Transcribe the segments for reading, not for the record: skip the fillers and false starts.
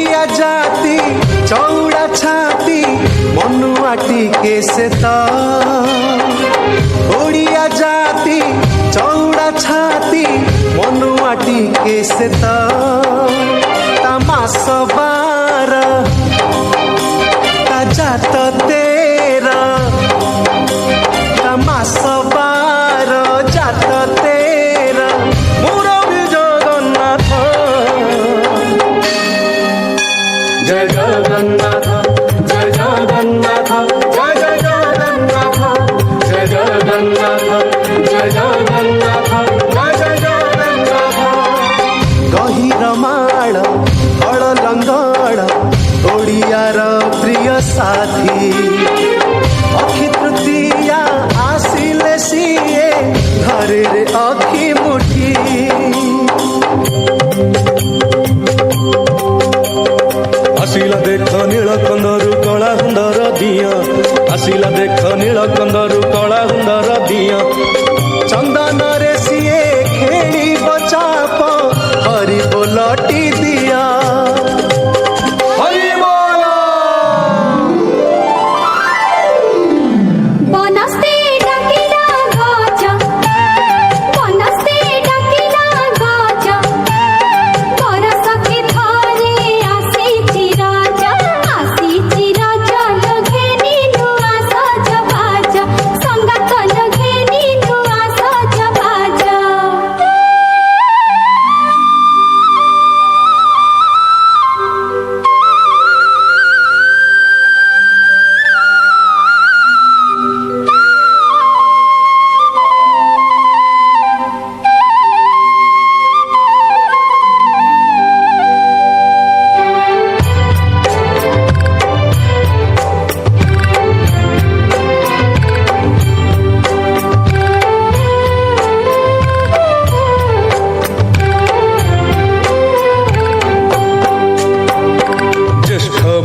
ओडिया जाति चौड़ा छाती मनुआटी के से ओडिया जाति चौड़ा छाती मनुआटी के से मास बार ता जात तेरा मास बार जात तेरा मुरबी जगन्नाथ जय जगन्नाथ जय जगन्नाथ जय जगन्नाथ जय जगन्नाथ जय जगन्नाथ जय जगन्नाथ गहिर माळ कळ लंगड़ ओडियार प्रिय साथी अखि तृतीया आसिले सीए घरे रे अखि मुठी आसिला देख नीलकंदरु कला हुंदर दिया आसिला देख नीलकंदरु कला हुंदर दिया चंदन रे सीए खेली बचाप हरि बोलटी दिया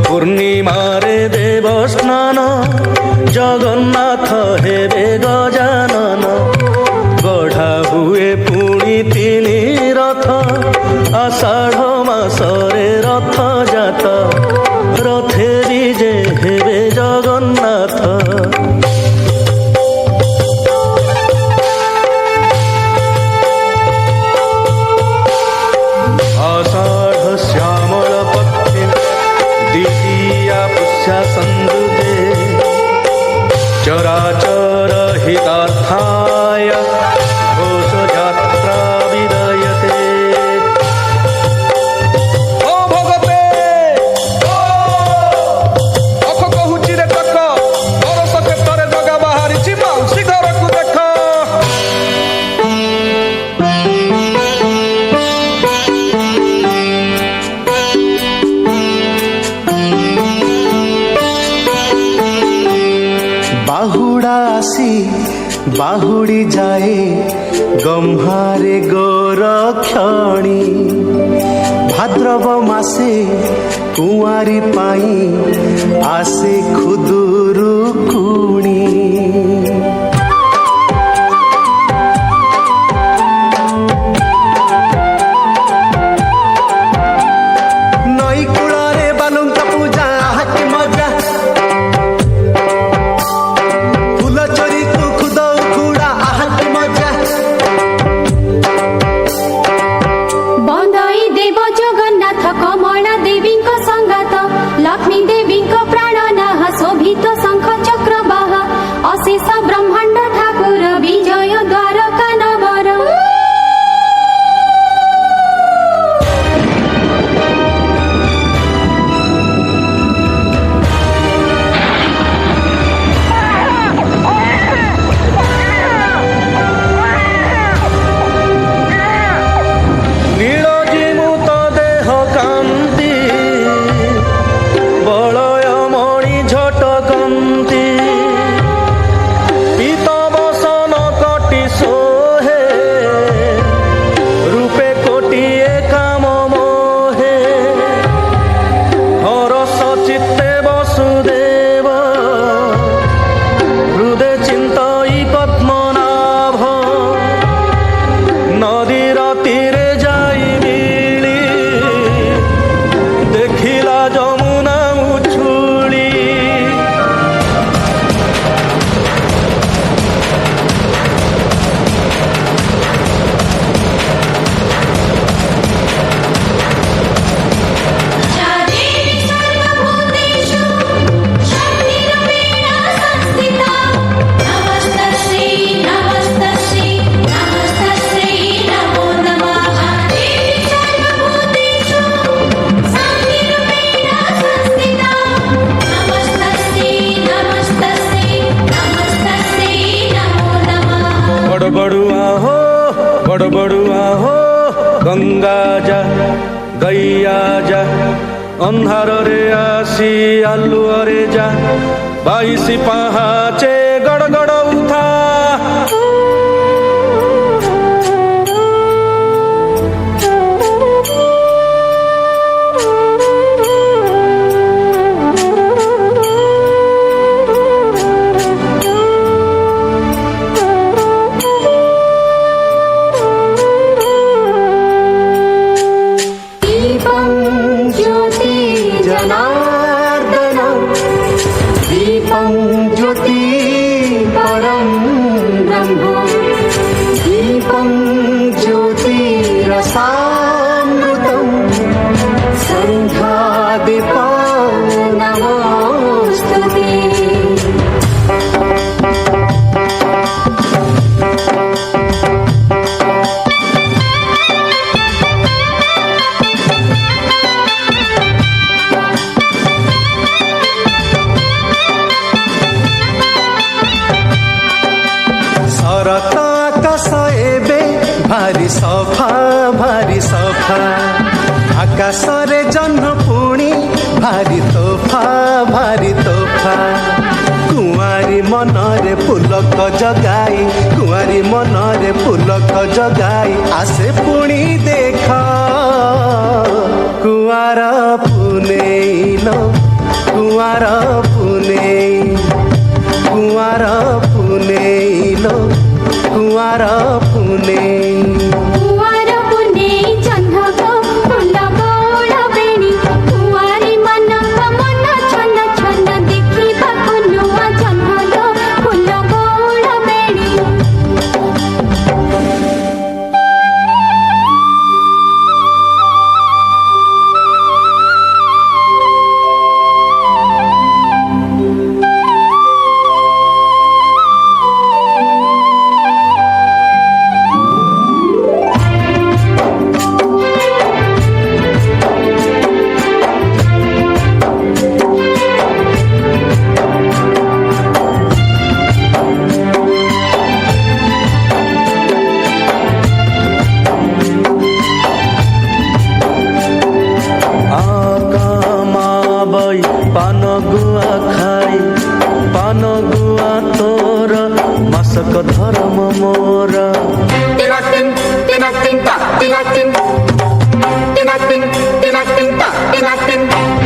पूर्णिमारे देव स्नान जगन्नाथ हेबे गजानन गढ़ा हुए पुणी तीन रथ आषाढ़ मासरे रथ जात रथेरी जे हेबे जगन्नाथ आषाढ़ श्यामल पक्षी द्वितीया पुष्या संदुते चराचर हितार्थाय घोष यात्रा विदयते ओ भगते अख कहूची रे कख बरस क्षेत्र जगा बाहरी माउसी घर को देख बाहुड़ा आसी बाहुड़ी जाए गम्हारे गोरक्षणी भाद्रव मासे कुंवारी पाई आसे खुदुरु कुणी नई कूଳରେ बालुंका पूजा हाकी मजा कमला देवी संगात लक्ष्मी देवी प्राणनाह शोभित शंख चक्र बाहा अशेष যমুনা উছুলি बड़ बड़ुआ हो गंगा जा गैया जा अंधार रे आसी आलुअरे जा 22 पाहाचे गड़गड़ उठा दीपं ज्योति परं ब्रह्म दीपं ज्योतिरसामृतं सन्ध्यादीपो नमोस्तुते। भारी सफा आकाशरे जह्न पुणी भारी तोफा कुआरी मनरे पुलक जगाई कुआरी मनरे पुलक जगाई आसे पुणी देख कुआर पुनेलो कुआर पुनेलो कुआर पुने पान गुआ खाई पान गुआ तोर मासक धर्म मोर Tinatin, tinatin, ta, tinatin. Tinatin, tinatin, ta, tinatin.